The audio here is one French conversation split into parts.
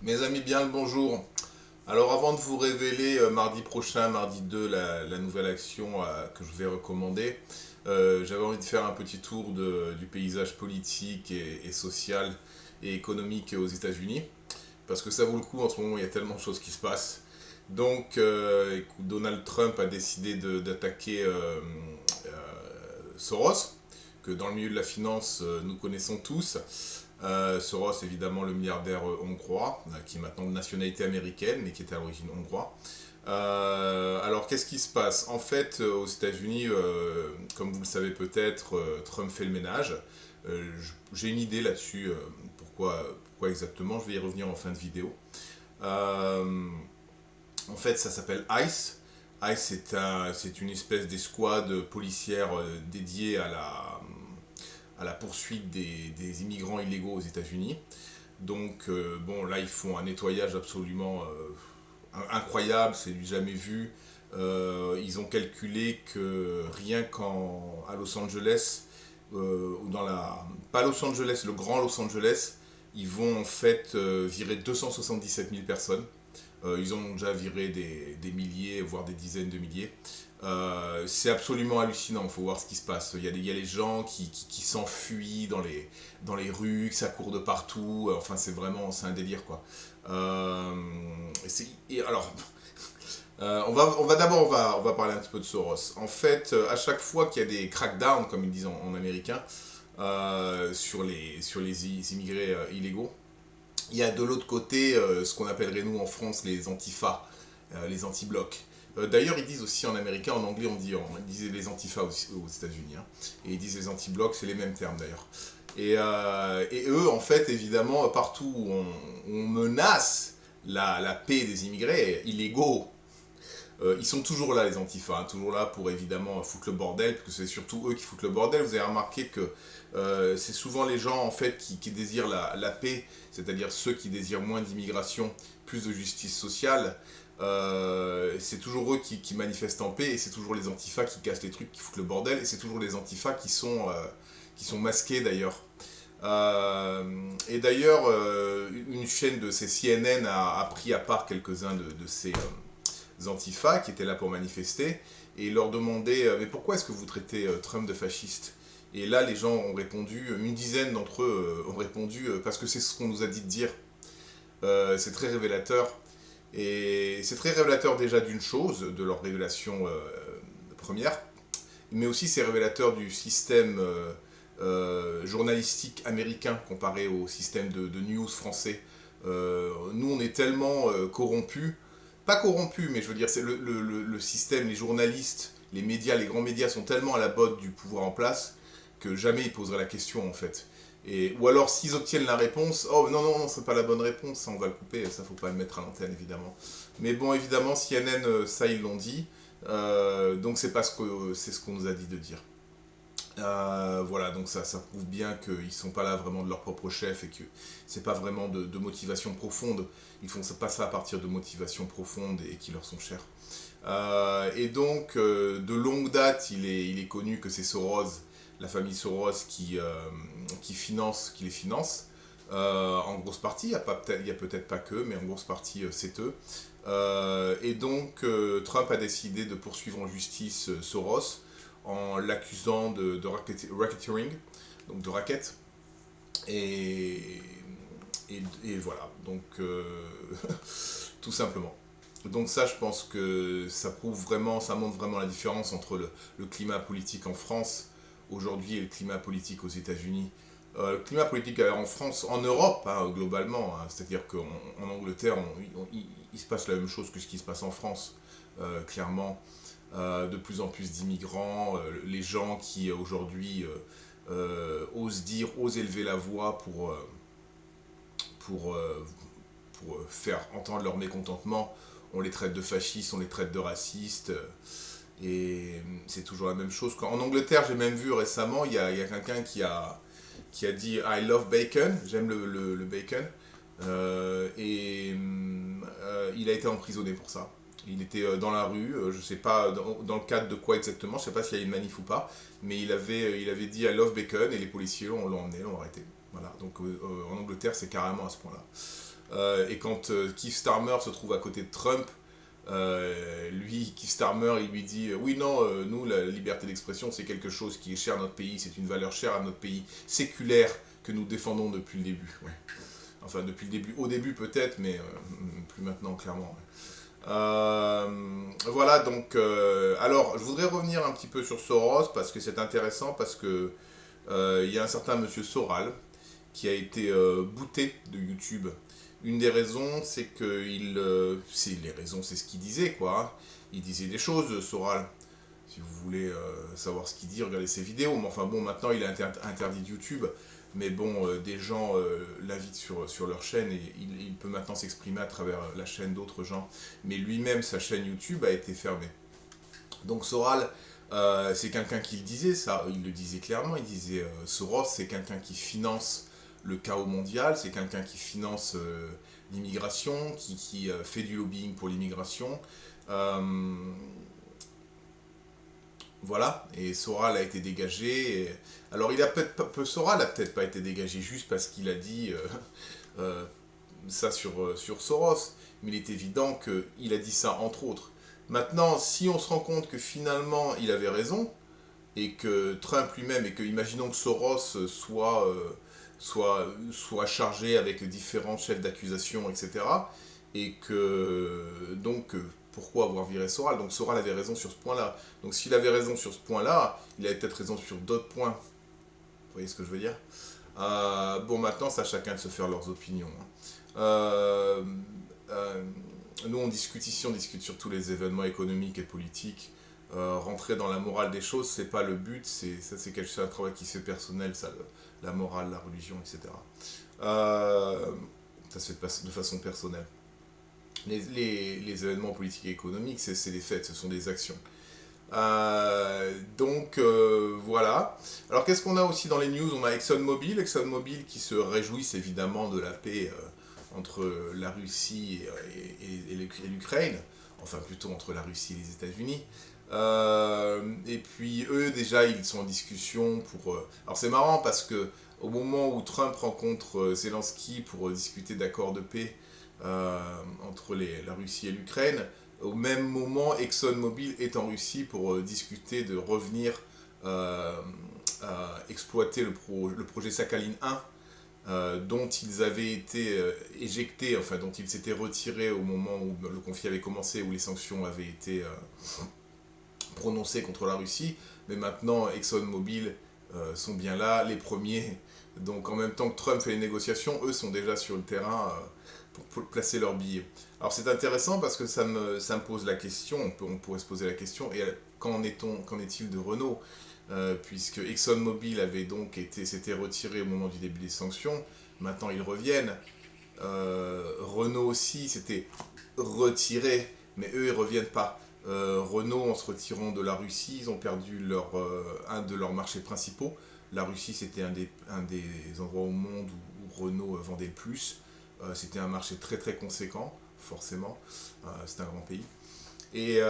Mes amis, bien le bonjour. Alors avant de vous révéler mardi prochain, mardi 2, la nouvelle action que je vais recommander, j'avais envie de faire un petit tour du paysage politique et social et économique aux États-Unis, parce que ça vaut le coup en ce moment, il y a tellement de choses qui se passent. Donc écoute, Donald Trump a décidé d'attaquer Soros, que dans le milieu de la finance, nous connaissons tous. Soros, évidemment, le milliardaire hongrois, qui est maintenant de nationalité américaine, mais qui était à l'origine hongrois. Alors, qu'est-ce qui se passe? En fait, aux États-Unis, comme vous le savez peut-être, Trump fait le ménage. J'ai une idée là-dessus, pourquoi exactement, je vais y revenir en fin de vidéo. Euh, En fait, ça s'appelle ICE. ICE, c'est une espèce d'escouade policière dédiée à la poursuite des immigrants illégaux aux États-Unis. Donc, bon, là, ils font un nettoyage absolument incroyable, c'est du jamais vu. Ils ont calculé que rien qu'à Los Angeles, ou dans la. Pas Los Angeles, le grand Los Angeles, ils vont en fait virer 277 000 personnes. Ils ont déjà viré des milliers, voire des dizaines de milliers. C'est absolument hallucinant, il faut voir ce qui se passe. Il y a les gens qui s'enfuient dans les rues, que ça court de partout. Enfin, c'est un délire, quoi. Alors, on va parler un petit peu de Soros. En fait, à chaque fois qu'il y a des crackdowns, comme ils disent en américain, sur les immigrés illégaux, il y a de l'autre côté ce qu'on appellerait nous en France les antifas, les anti-blocs. D'ailleurs, ils disent aussi en américain, en anglais, ils disaient les antifas aussi, aux États-Unis. Hein. Et ils disent les anti-blocs, c'est les mêmes termes d'ailleurs. Et eux, en fait, évidemment, partout où on menace la paix des immigrés illégaux, ils sont toujours là, les antifas, hein, toujours là pour évidemment foutre le bordel, parce que c'est surtout eux qui foutent le bordel. Vous avez remarqué que c'est souvent les gens en fait qui désirent la paix, c'est-à-dire ceux qui désirent moins d'immigration, plus de justice sociale. C'est toujours eux qui manifestent en paix, et c'est toujours les antifas qui cassent les trucs, qui foutent le bordel, et c'est toujours les antifas qui sont masqués d'ailleurs. Et d'ailleurs, une chaîne de ces CNN a pris à part quelques-uns de ces antifas qui étaient là pour manifester et leur demander mais pourquoi est-ce que vous traitez Trump de fasciste? Et là, les gens ont répondu, une dizaine d'entre eux ont répondu parce que c'est ce qu'on nous a dit de dire. C'est très révélateur. Et c'est très révélateur déjà d'une chose, de leur révélation première, mais aussi c'est révélateur du système journalistique américain comparé au système de news français. Nous, on est tellement corrompus, pas corrompus, mais je veux dire, c'est le système, les journalistes, les médias, les grands médias sont tellement à la botte du pouvoir en place que jamais ils poseraient la question en fait. Ou alors s'ils obtiennent la réponse, oh non, non, non, c'est pas la bonne réponse, ça on va le couper, ça faut pas le mettre à l'antenne évidemment. Mais bon, évidemment, CNN, ça ils l'ont dit, donc c'est pas c'est ce qu'on nous a dit de dire. Voilà, donc ça prouve bien qu'ils sont pas là vraiment de leur propre chef et que c'est pas vraiment de motivation profonde. Ils font pas ça à partir de motivations profondes et qui leur sont chères. Et donc, de longue date, il est connu que c'est Soros, la famille Soros, qui les finance. En grosse partie, il y a peut-être pas que, mais en grosse partie, c'est eux. Et donc, Trump a décidé de poursuivre en justice Soros en l'accusant de racketeering, donc de racket. Et, et voilà, donc tout simplement. Donc ça, je pense que ça prouve vraiment, ça montre vraiment la différence entre le climat politique en France aujourd'hui et le climat politique aux États-Unis. Le climat politique en France, en Europe, hein, globalement, hein, c'est-à-dire qu'en Angleterre, il se passe la même chose que ce qui se passe en France, clairement. De plus en plus d'immigrants, les gens qui aujourd'hui osent élever la voix pour, faire entendre leur mécontentement, on les traite de fascistes, on les traite de racistes, et c'est toujours la même chose. En Angleterre, j'ai même vu récemment, il y a quelqu'un qui a dit I love bacon, j'aime le bacon, il a été emprisonné pour ça. Il était dans la rue, je sais pas dans le cadre de quoi exactement, je sais pas s'il y a une manif ou pas, mais il avait dit I love bacon et les policiers l'ont emmené, l'ont arrêté. Voilà, donc en Angleterre c'est carrément à ce point-là. Et quand Keith Starmer se trouve à côté de Trump, lui, Keith Starmer, il lui dit oui, non, nous, la liberté d'expression, c'est quelque chose qui est cher à notre pays, c'est une valeur chère à notre pays, séculaire, que nous défendons depuis le début. Ouais. Enfin, depuis le début, au début peut-être, mais plus maintenant, clairement. Ouais. Voilà, donc, alors, je voudrais revenir un petit peu sur Soros, parce que c'est intéressant, parce que il y a un certain monsieur Soral, qui a été booté de YouTube. Une des raisons, c'est que c'est ce qu'il disait, quoi. Hein. Il disait des choses, Soral. Si vous voulez savoir ce qu'il dit, regardez ses vidéos. Mais enfin bon, maintenant il est interdit de YouTube. Mais bon, des gens l'invitent sur leur chaîne et il peut maintenant s'exprimer à travers la chaîne d'autres gens. Mais lui-même, sa chaîne YouTube a été fermée. Donc Soral, c'est quelqu'un qui le disait, ça, il le disait clairement. Il disait Soros, c'est quelqu'un qui finance le chaos mondial, c'est quelqu'un qui finance l'immigration, qui fait du lobbying pour l'immigration. Voilà, et Soral a été dégagé. Alors, Soral a peut-être pas été dégagé juste parce qu'il a dit euh, ça sur Soros, mais il est évident qu'il a dit ça entre autres. Maintenant, si on se rend compte que finalement il avait raison, et que Trump lui-même, et que imaginons que Soros soit chargé avec différents chefs d'accusation, etc. Et que donc pourquoi avoir viré Soral? Donc Soral avait raison sur ce point-là. Donc s'il avait raison sur ce point-là, il avait peut-être raison sur d'autres points. Vous voyez ce que je veux dire? Bon, maintenant, c'est à chacun de se faire leurs opinions. Hein. Euh, euh, Nous, on discute ici, on discute sur tous les événements économiques et politiques. Rentrer dans la morale des choses, c'est pas le but, c'est un travail qui se fait personnel, ça, la morale, la religion, etc. Ça se fait de façon personnelle. Les événements politiques et économiques, c'est des faits, ce sont des actions. Donc voilà. Alors qu'est-ce qu'on a aussi dans les news? On a ExxonMobil qui se réjouissent évidemment de la paix entre la Russie et l'Ukraine, enfin plutôt entre la Russie et les États-Unis. Et puis eux déjà ils sont en discussion pour... Alors c'est marrant parce que au moment où Trump rencontre Zelensky pour discuter d'accords de paix entre la Russie et l'Ukraine, au même moment, ExxonMobil est en Russie pour discuter de revenir exploiter le projet Sakhalin 1, dont ils avaient été éjectés, enfin dont ils s'étaient retirés au moment où le conflit avait commencé, où les sanctions avaient été prononcées contre la Russie. Mais maintenant, ExxonMobil sont bien là, les premiers. Donc en même temps que Trump fait les négociations, eux sont déjà sur le terrain pour placer leurs billets. Alors c'est intéressant parce que ça me pose la question, on pourrait se poser la question, et qu'en est-il de Renault puisque ExxonMobil s'était retiré au moment du début des sanctions, maintenant ils reviennent. Renault aussi s'était retiré, mais eux ils reviennent pas. Renault, en se retirant de la Russie, ils ont perdu un de leurs marchés principaux. La Russie, c'était un des endroits au monde où Renault vendait le plus. C'était un marché très très conséquent, forcément. C'est un grand pays. Et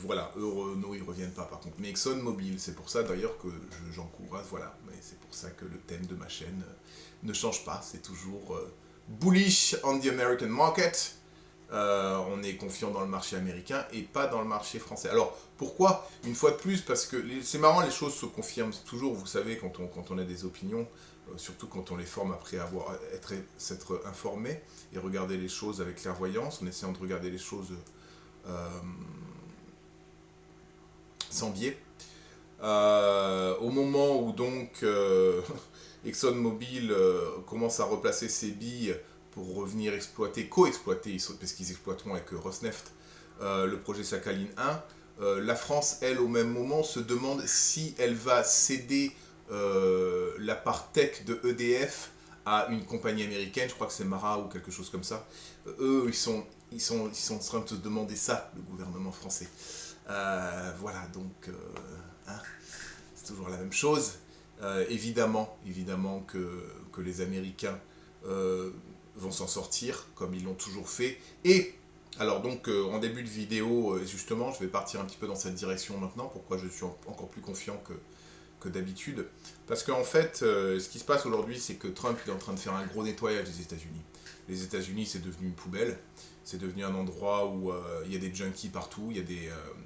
voilà, Renault, ils reviennent pas par contre. Mais ExxonMobil, c'est pour ça d'ailleurs que j'encourage, voilà. Mais c'est pour ça que le thème de ma chaîne ne change pas. C'est toujours bullish on the American market. On est confiant dans le marché américain et pas dans le marché français. Alors pourquoi? Une fois de plus, parce que c'est marrant, les choses se confirment toujours, vous savez, quand on a des opinions, surtout quand on les forme après s'être informé et regarder les choses avec clairvoyance, en essayant de regarder les choses sans biais. Au moment où donc ExxonMobil commence à replacer ses billes pour revenir coexploiter, parce qu'ils exploiteront avec Rosneft, le projet Sakhalin 1, la France, elle, au même moment, se demande si elle va céder la part tech de EDF à une compagnie américaine, je crois que c'est Mara ou quelque chose comme ça. Eux, ils sont en train de se demander ça, le gouvernement français. Voilà, donc, hein, c'est toujours la même chose. Évidemment que les Américains vont s'en sortir, comme ils l'ont toujours fait. Et, alors donc, en début de vidéo, justement, je vais partir un petit peu dans cette direction maintenant, pourquoi je suis encore plus confiant que d'habitude. Parce qu'en fait, ce qui se passe aujourd'hui, c'est que Trump il est en train de faire un gros nettoyage des États-Unis. Les États-Unis, c'est devenu une poubelle. C'est devenu un endroit où il y a des junkies partout, il y a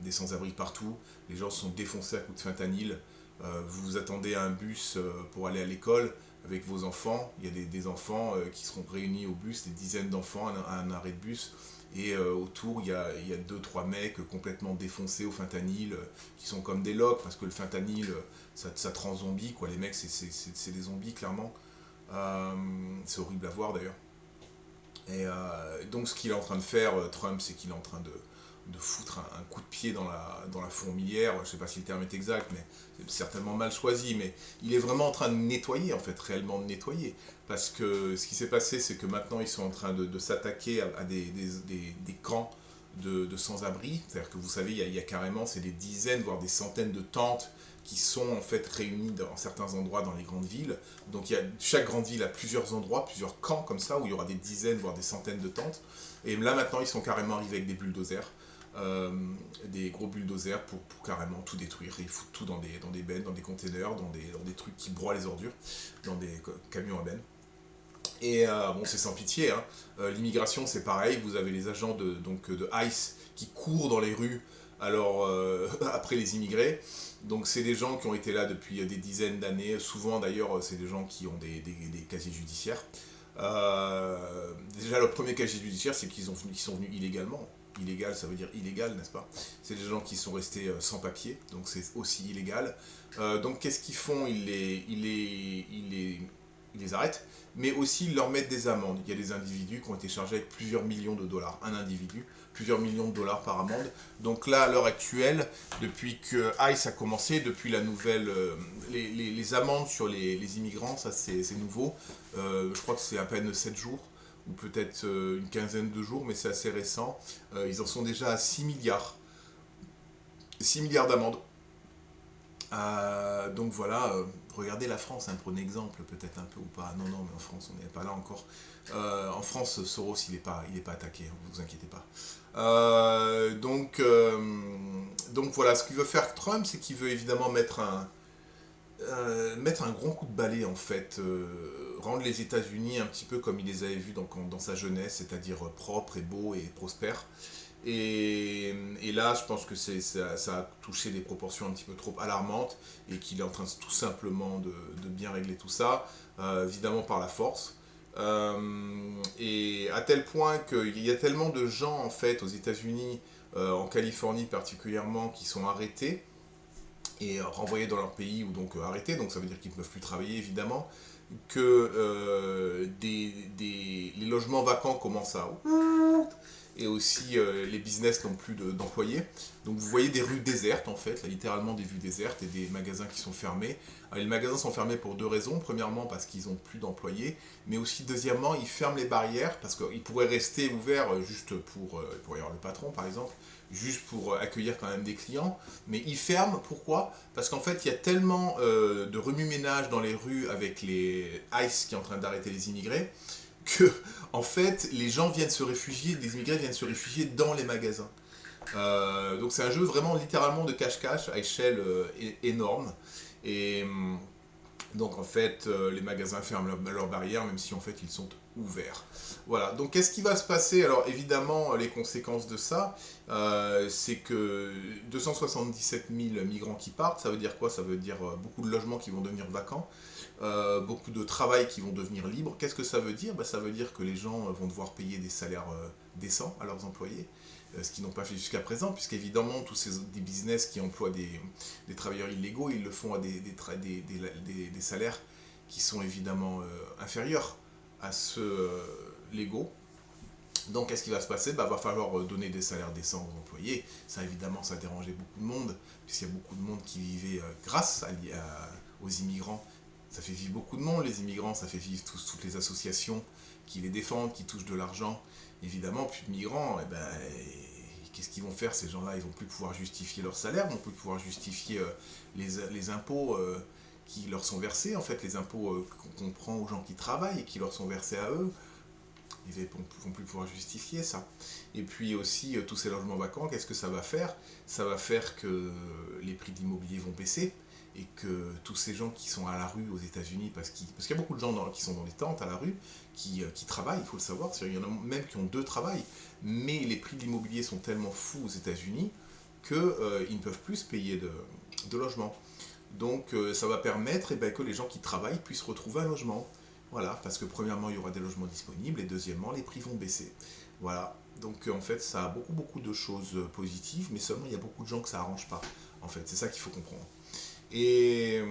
des sans-abri partout. Les gens se sont défoncés à coups de fentanyl. Vous vous attendez à un bus pour aller à l'école avec vos enfants. Il y a des enfants qui seront réunis au bus, des dizaines d'enfants à un arrêt de bus. Et autour, il y a deux, trois mecs complètement défoncés au fentanyl, qui sont comme des loques, parce que le fentanyl, ça te rend zombie, quoi. Les mecs, c'est des zombies, clairement. C'est horrible à voir, d'ailleurs. Et donc, ce qu'il est en train de faire, Trump, c'est qu'il est en train de foutre un coup de pied dans la fourmilière. Je ne sais pas si le terme est exact, mais c'est certainement mal choisi. Mais il est vraiment en train de nettoyer, en fait, réellement de nettoyer. Parce que ce qui s'est passé, c'est que maintenant, ils sont en train de s'attaquer à des camps de sans-abri. C'est-à-dire que vous savez, il y a carrément, c'est des dizaines, voire des centaines de tentes qui sont en fait réunies dans certains endroits dans les grandes villes. Donc chaque grande ville a plusieurs endroits, plusieurs camps comme ça, où il y aura des dizaines, voire des centaines de tentes. Et là maintenant, ils sont carrément arrivés avec des bulldozers. Des gros bulldozers pour carrément tout détruire. Ils foutent tout dans des bennes, dans des containers, dans des trucs qui broient les ordures, dans des camions à bennes. Et bon, c'est sans pitié. Hein. L'immigration, c'est pareil. Vous avez les agents de ICE qui courent dans les rues alors, après les immigrés. Donc, c'est des gens qui ont été là depuis des dizaines d'années. Souvent, d'ailleurs, c'est des gens qui ont des casiers judiciaires. Déjà, le premier casier judiciaire, c'est qu'ils sont venus illégalement. Illégal, ça veut dire illégal, n'est-ce pas? C'est des gens qui sont restés sans papier, donc c'est aussi illégal. Donc qu'est-ce qu'ils font? Ils les arrêtent, mais aussi ils leur mettent des amendes. Il y a des individus qui ont été chargés avec plusieurs millions de dollars. Un individu, plusieurs millions de dollars par amende. Donc là, à l'heure actuelle, depuis que ICE a commencé, depuis la nouvelle... les amendes sur les immigrants, ça c'est nouveau. Je crois que c'est à peine 7 jours ou peut-être une quinzaine de jours, mais c'est assez récent. Ils en sont déjà à 6 milliards. 6 milliards d'amendes. Donc voilà, regardez la France, hein, prenez exemple, peut-être un peu ou pas. Non, non, mais en France, on n'est pas là encore. En France, Soros, il n'est pas attaqué, hein, vous inquiétez pas. Donc voilà, ce qu'il veut faire Trump, c'est qu'il veut évidemment mettre un grand coup de balai en fait, rendre les États-Unis un petit peu comme il les avait vus dans sa jeunesse, c'est-à-dire propre et beau et prospère. Et là, je pense que ça a touché des proportions un petit peu trop alarmantes et qu'il est en train tout simplement de bien régler tout ça, évidemment par la force. Et à tel point qu'il y a tellement de gens en fait aux États-Unis, en Californie particulièrement, qui sont arrêtés et renvoyés dans leur pays ou donc arrêtés, donc ça veut dire qu'ils ne peuvent plus travailler évidemment, que les logements vacants commencent à... Et aussi les business n'ont plus d'employés. Donc vous voyez des rues désertes en fait, là, littéralement des rues désertes et des magasins qui sont fermés. Alors, les magasins sont fermés pour deux raisons. Premièrement parce qu'ils n'ont plus d'employés, mais aussi deuxièmement ils ferment les barrières parce qu'ils pourraient rester ouverts juste pour y avoir le patron par exemple, juste pour accueillir quand même des clients. Mais ils ferment, pourquoi? Parce qu'en fait il y a tellement de remue-ménage dans les rues avec les ICE qui est en train d'arrêter les immigrés, que en fait les gens viennent se réfugier, des immigrés viennent se réfugier dans les magasins. Donc c'est un jeu vraiment littéralement de cache-cache à échelle énorme. Et donc en fait les magasins ferment leurs barrières même si en fait ils sont ouverts. Voilà, donc qu'est-ce qui va se passer? Alors évidemment les conséquences de ça, c'est que 277 000 migrants qui partent, ça veut dire quoi? Ça veut dire beaucoup de logements qui vont devenir vacants. Beaucoup de travail qui vont devenir libres. Qu'est-ce que ça veut dire? Ça veut dire que les gens vont devoir payer des salaires décents à leurs employés, ce qu'ils n'ont pas fait jusqu'à présent, puisqu'évidemment, tous des business qui emploient des travailleurs illégaux, ils le font à des salaires qui sont évidemment inférieurs à ceux légaux. Donc, qu'est-ce qui va se passer? Va falloir donner des salaires décents aux employés. Ça, évidemment, ça a dérangé beaucoup de monde, puisqu'il y a beaucoup de monde qui vivait grâce aux immigrants. Ça fait vivre beaucoup de monde, les immigrants, ça fait vivre toutes les associations qui les défendent, qui touchent de l'argent. Évidemment, plus de migrants, qu'est-ce qu'ils vont faire ces gens-là? Ils vont plus pouvoir justifier leur salaire, ils vont plus pouvoir justifier les impôts qui leur sont versés, en fait, les impôts qu'on prend aux gens qui travaillent et qui leur sont versés à eux. Ils ne vont plus pouvoir justifier ça. Et puis aussi, tous ces logements vacants, qu'est-ce que ça va faire? Ça va faire que les prix de l'immobilier vont baisser. et que tous ces gens qui sont à la rue aux États-Unis, parce qu'il y a beaucoup de gens qui sont dans les tentes à la rue, qui travaillent, il faut le savoir, il y en a même qui ont 2 travails, mais les prix de l'immobilier sont tellement fous aux États-Unis qu'ils ne peuvent plus se payer de logement. Donc ça va permettre que les gens qui travaillent puissent retrouver un logement. Voilà, parce que premièrement, il y aura des logements disponibles et deuxièmement, les prix vont baisser. Voilà, donc en fait, ça a beaucoup de choses positives, mais seulement il y a beaucoup de gens que ça arrange pas. En fait, c'est ça qu'il faut comprendre. Et,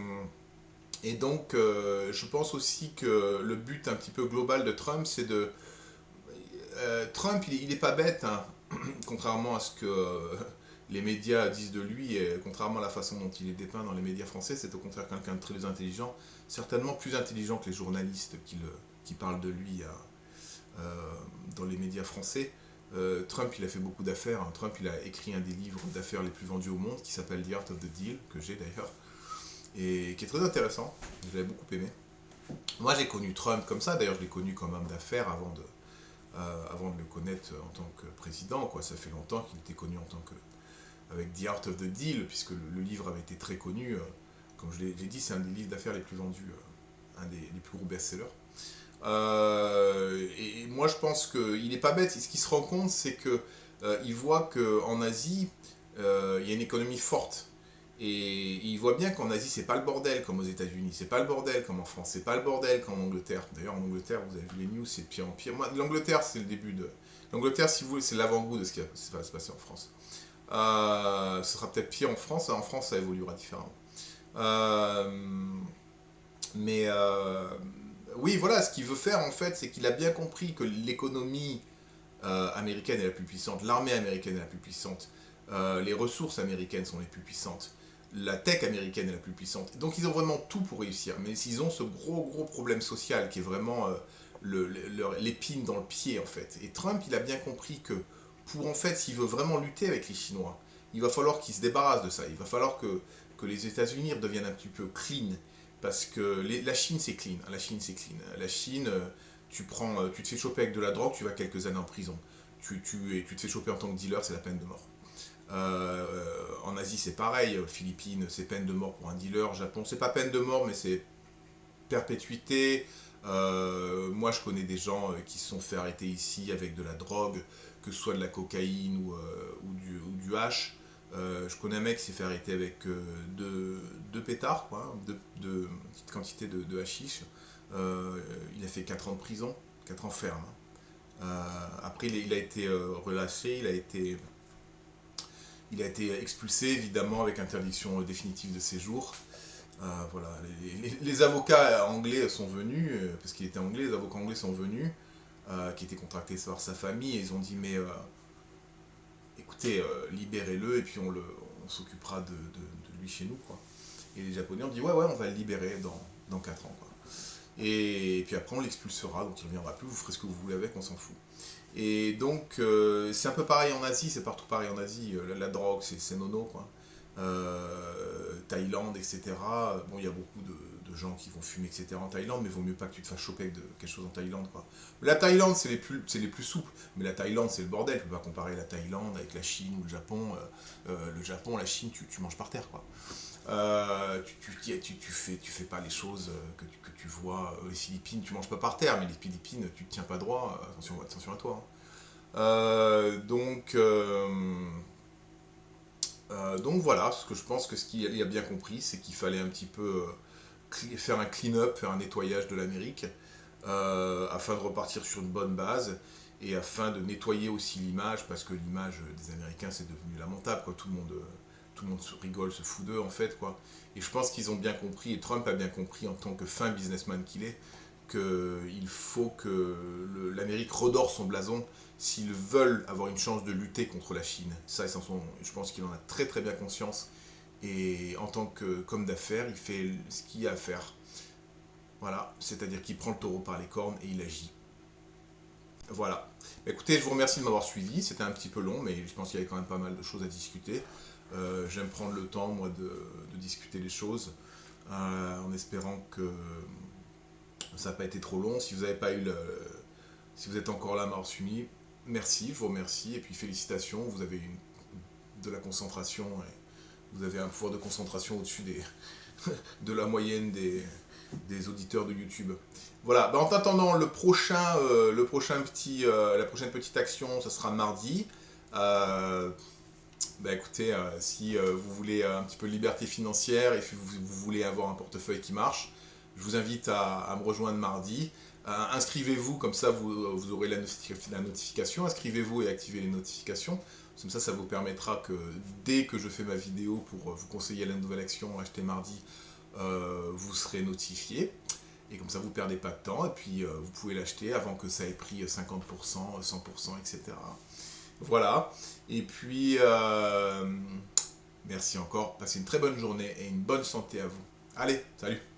donc, je pense aussi que le but un petit peu global de Trump, c'est de... Trump, il n'est pas bête, hein, contrairement à ce que les médias disent de lui, et contrairement à la façon dont il est dépeint dans les médias français, c'est au contraire quelqu'un de très intelligent, certainement plus intelligent que les journalistes qui parlent de lui dans les médias français. Trump, il a fait beaucoup d'affaires. Hein. Trump, il a écrit un des livres d'affaires les plus vendus au monde, qui s'appelle The Art of the Deal, que j'ai d'ailleurs, et qui est très intéressant. Je l'avais beaucoup aimé. Moi, j'ai connu Trump comme ça. D'ailleurs, je l'ai connu comme homme d'affaires avant de le connaître en tant que président. Quoi. Ça fait longtemps qu'il était connu en tant que... avec The Art of the Deal, puisque le livre avait été très connu. Comme je l'ai dit, c'est un des livres d'affaires les plus vendus, un des plus gros best-sellers. Et moi, je pense qu'il n'est pas bête. Ce qu'il se rend compte, c'est qu'il voit qu'en Asie, il y a une économie forte. Et il voit bien qu'en Asie, c'est pas le bordel comme aux États-Unis, c'est pas le bordel comme en France, c'est pas le bordel comme en Angleterre. D'ailleurs, en Angleterre, vous avez vu les news, c'est de pire en pire. Moi, l'Angleterre, c'est le début de. L'Angleterre, si vous voulez, c'est l'avant-goût de ce qui va se passer en France. Ce sera peut-être pire en France. En France, ça évoluera différemment. Euh, mais oui, voilà, ce qu'il veut faire en fait, c'est qu'il a bien compris que l'économie américaine est la plus puissante, l'armée américaine est la plus puissante, les ressources américaines sont les plus puissantes, la tech américaine est la plus puissante. Donc ils ont vraiment tout pour réussir, mais ils ont ce gros problème social qui est vraiment l'épine dans le pied en fait. Et Trump, il a bien compris que pour en fait, s'il veut vraiment lutter avec les Chinois, il va falloir qu'il se débarrasse de ça. Il va falloir que les États-Unis redeviennent un petit peu clean. Parce que la Chine, c'est clean. La Chine, c'est clean. La Chine, tu te fais choper avec de la drogue, tu vas quelques années en prison. Tu te fais choper en tant que dealer, c'est la peine de mort. En Asie, c'est pareil. Philippines, c'est peine de mort pour un dealer. Japon, c'est pas peine de mort, mais c'est perpétuité. Moi, je connais des gens qui se sont fait arrêter ici avec de la drogue, que ce soit de la cocaïne ou du hash. Je connais un mec qui s'est fait arrêter avec deux pétards, quoi, de petite quantité de hashish. Il a fait 4 ans de prison, 4 ans ferme. Après, il a été relâché, il a été expulsé, évidemment, avec interdiction définitive de séjour. Voilà, les avocats anglais sont venus, parce qu'il était anglais, les avocats anglais sont venus, qui étaient contractés par sa famille, et ils ont dit, mais écoutez, libérez-le, et puis on s'occupera de lui chez nous, quoi. Et les Japonais ont dit, ouais, on va le libérer dans 4 ans, quoi. Et puis après, on l'expulsera, donc il ne reviendra plus, vous ferez ce que vous voulez avec, on s'en fout. Et donc, c'est un peu pareil en Asie, c'est partout pareil en Asie, la drogue, c'est nono, quoi. Thaïlande, etc. Bon, il y a beaucoup de gens qui vont fumer, etc. en Thaïlande, mais il vaut mieux pas que tu te fasses choper avec quelque chose en Thaïlande, quoi. La Thaïlande, c'est les plus souples, mais la Thaïlande, c'est le bordel. Tu peux pas comparer la Thaïlande avec la Chine ou le Japon. Le Japon, la Chine, tu manges par terre, quoi. Tu fais pas les choses que tu vois. Les Philippines, tu manges pas par terre, mais les Philippines, tu te tiens pas droit. Attention à toi. Hein. Donc voilà, ce que je pense que ce qu'il a bien compris, c'est qu'il fallait un petit peu faire un clean-up, faire un nettoyage de l'Amérique, afin de repartir sur une bonne base, et afin de nettoyer aussi l'image, parce que l'image des Américains, c'est devenu lamentable, quoi. Tout le monde se rigole, se fout d'eux, en fait, quoi. Et je pense qu'ils ont bien compris, et Trump a bien compris, en tant que fin businessman qu'il est, qu'il faut que l'Amérique redore son blason s'ils veulent avoir une chance de lutter contre la Chine. Ça, je pense qu'il en a très très bien conscience. Et en tant qu'homme d'affaires, il fait ce qu'il y a à faire. Voilà, c'est-à-dire qu'il prend le taureau par les cornes et il agit. Voilà. Écoutez, je vous remercie de m'avoir suivi. C'était un petit peu long, mais je pense qu'il y avait quand même pas mal de choses à discuter. J'aime prendre le temps, moi, de discuter les choses, en espérant que ça n'a pas été trop long. Si vous n'avez pas eu si vous êtes encore là à m'avoir suivi, merci, je vous remercie. Et puis félicitations, vous avez de la concentration. Et vous avez un pouvoir de concentration au-dessus de la moyenne des auditeurs de YouTube. Voilà, bah, en attendant, la prochaine petite action, ça sera mardi. Euh, Bah écoutez, si vous voulez un petit peu de liberté financière et si vous voulez avoir un portefeuille qui marche, je vous invite à me rejoindre mardi. Inscrivez-vous, comme ça vous aurez la notification. Inscrivez-vous et activez les notifications. Comme ça vous permettra que dès que je fais ma vidéo pour vous conseiller la nouvelle action achetée mardi, vous serez notifié. Et comme ça vous ne perdez pas de temps. Et puis vous pouvez l'acheter avant que ça ait pris 50%, 100%, etc. Voilà. Et puis, merci encore. Passez une très bonne journée et une bonne santé à vous. Allez, salut!